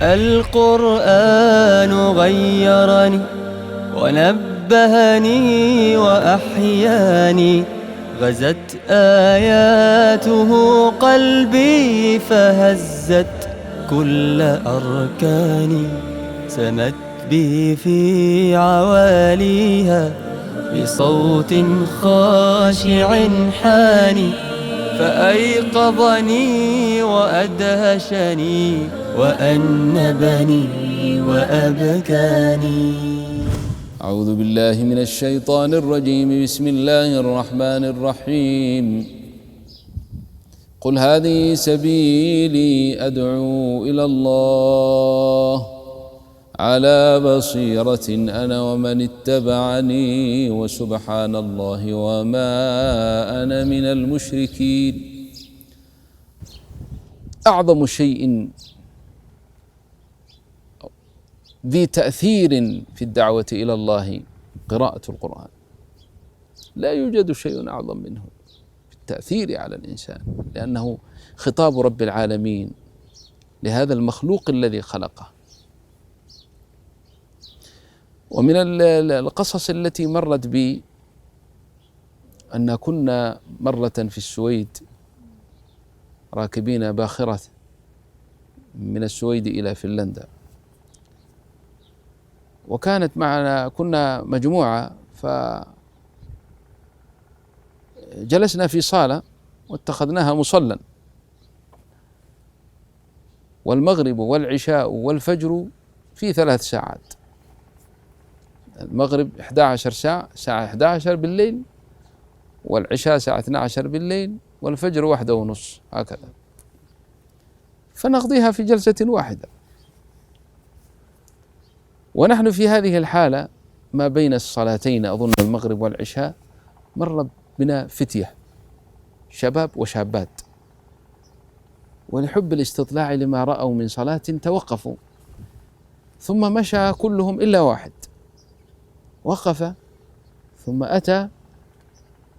القرآن غيرني ونبهني وأحياني، غزت آياته قلبي فهزت كل أركاني، سمت بي في عواليها بصوت خاشع حاني، فأيقظني وأدهشني وأنبني وأبكاني. أعوذ بالله من الشيطان الرجيم. بسم الله الرحمن الرحيم. قل هذه سبيلي أدعو إلى الله على بصيرة أنا ومن اتبعني وسبحان الله وما أنا من المشركين. أعظم شيء ذي تأثير في الدعوة إلى الله قراءة القرآن. لا يوجد شيء أعظم منه في التأثير على الإنسان، لأنه خطاب رب العالمين لهذا المخلوق الذي خلقه. ومن القصص التي مرت بي أن كنا مرة في السويد راكبين باخرة من السويد إلى فنلندا، وكانت معنا كنا مجموعة، فجلسنا في صالة واتخذناها مصلى، والمغرب والعشاء والفجر في 3 ساعات. المغرب 11 ساعة، ساعة 11 بالليل، والعشاء ساعة 12 بالليل، والفجر 1:30 هكذا، فنقضيها في جلسة واحدة. ونحن في هذه الحالة ما بين الصلاتين أظن المغرب والعشاء مر بنا فتية شباب وشابات، ولحب الاستطلاع لما رأوا من صلاة توقفوا، ثم مشى كلهم إلا واحد، وقف ثم أتى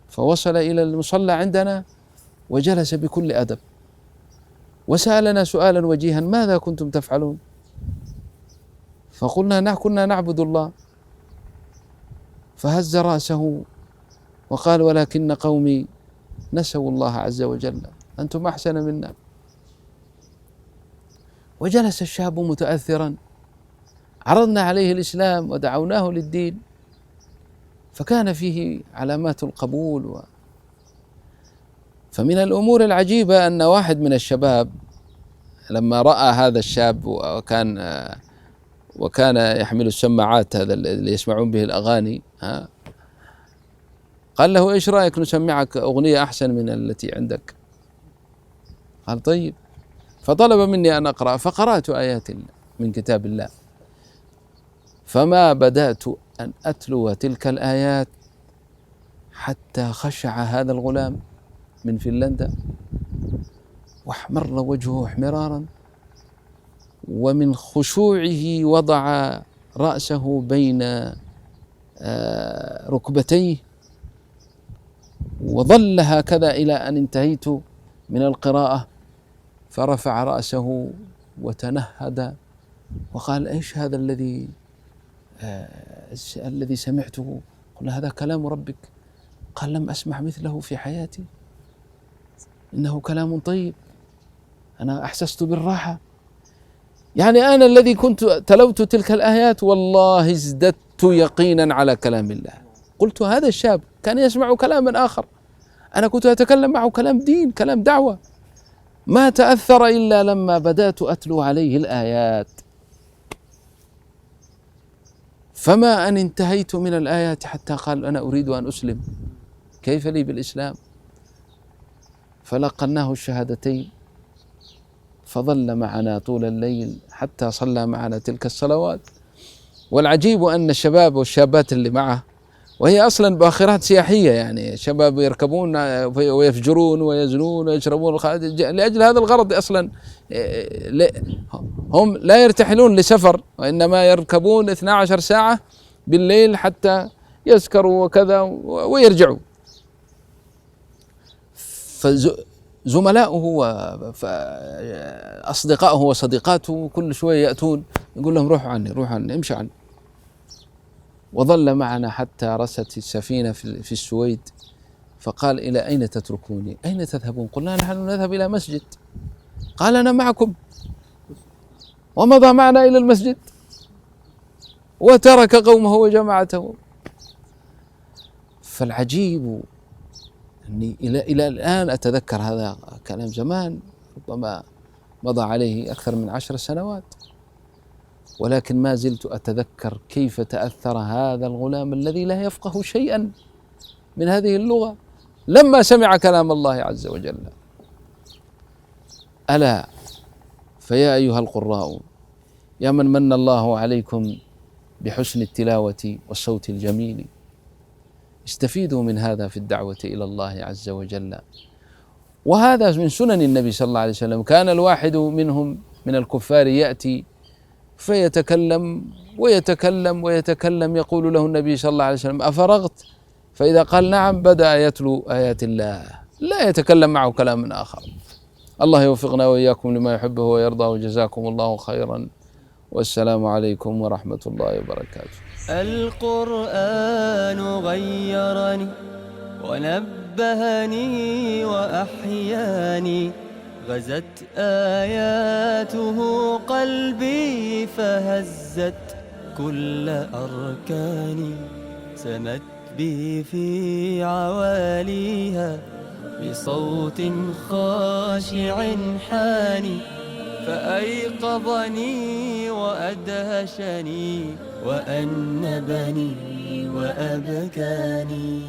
فوصل إلى المصلى عندنا وجلس بكل أدب وسألنا سؤالا وجيها: ماذا كنتم تفعلون؟ فقلنا: كنا نعبد الله. فهز رأسه وقال: ولكن قومي نسوا الله عز وجل، أنتم أحسن منا. وجلس الشاب متأثرا، عرضنا عليه الإسلام ودعوناه للدين، فكان فيه علامات القبول. فمن الأمور العجيبة أن واحد من الشباب لما رأى هذا الشاب وكان يحمل السماعات، هذا اللي يسمعون به الأغاني، قال له: إيش رأيك نسمعك أغنية أحسن من التي عندك؟ قال: طيب. فطلب مني أن أقرأ، فقرأت آيات من كتاب الله، فما بدأت أن أتلو تلك الآيات حتى خشع هذا الغلام من فنلندا واحمر وجهه احمرارا، ومن خشوعه وضع رأسه بين ركبتيه، وظل هكذا إلى أن انتهيت من القراءة، فرفع رأسه وتنهد وقال: إيش هذا الذي سمعته؟ قلنا: هذا كلام ربك. قال: لم أسمع مثله في حياتي، إنه كلام طيب، أنا أحسست بالراحة. يعني أنا الذي كنت تلوت تلك الآيات والله ازددت يقينا على كلام الله. قلت: هذا الشاب كان يسمع كلاما آخر، أنا كنت أتكلم معه كلام دين، كلام دعوة، ما تأثر إلا لما بدأت أتلو عليه الآيات. فما أن انتهيت من الآيات حتى قال: أنا أريد أن أسلم، كيف لي بالإسلام؟ فلقناه الشهادتين، فظل معنا طول الليل حتى صلى معنا تلك الصلوات. والعجيب أن الشباب والشابات اللي معه، وهي أصلا باخرات سياحية، يعني شباب يركبون ويفجرون ويزنون ويشربون لأجل هذا الغرض أصلا. هم لا يرتحلون لسفر، وإنما يركبون 12 ساعة بالليل حتى يسكروا وكذا ويرجعوا. زملاؤه وأصدقائه وصديقاته كل شوية يأتون يقول لهم روحوا عني روحوا عني امشوا عني. وظل معنا حتى رست السفينة في السويد، فقال إلى أين تتركوني؟ أين تذهبون؟ قلنا نحن نذهب إلى مسجد. قال أنا معكم، ومضى معنا إلى المسجد وترك قومه وجماعته. فالعجيب أني إلى الآن أتذكر هذا كلام زمان، ربما مضى عليه أكثر من 10 سنوات، ولكن ما زلت أتذكر كيف تأثر هذا الغلام الذي لا يفقه شيئا من هذه اللغة لما سمع كلام الله عز وجل. ألا فيا أيها القراء، يا من من الله عليكم بحسن التلاوة والصوت الجميل، استفيدوا من هذا في الدعوة إلى الله عز وجل. وهذا من سنن النبي صلى الله عليه وسلم. كان الواحد منهم من الكفار يأتي فيتكلم ويتكلم ويتكلم، يقول له النبي صلى الله عليه وسلم أفرغت؟ فإذا قال نعم بدأ يتلو آيات الله، لا يتكلم معه كلام آخر. الله يوفقنا وإياكم لما يحبه ويرضى، وجزاكم الله خيرا، والسلام عليكم ورحمة الله وبركاته. القرآن غيرني ونبهني وأحياني، غزت آياته قلبي فهزت كل أركاني، سمت بي في عواليها بصوت خاشع حاني، فأيقظني وأدهشني وأنبني وأبكاني.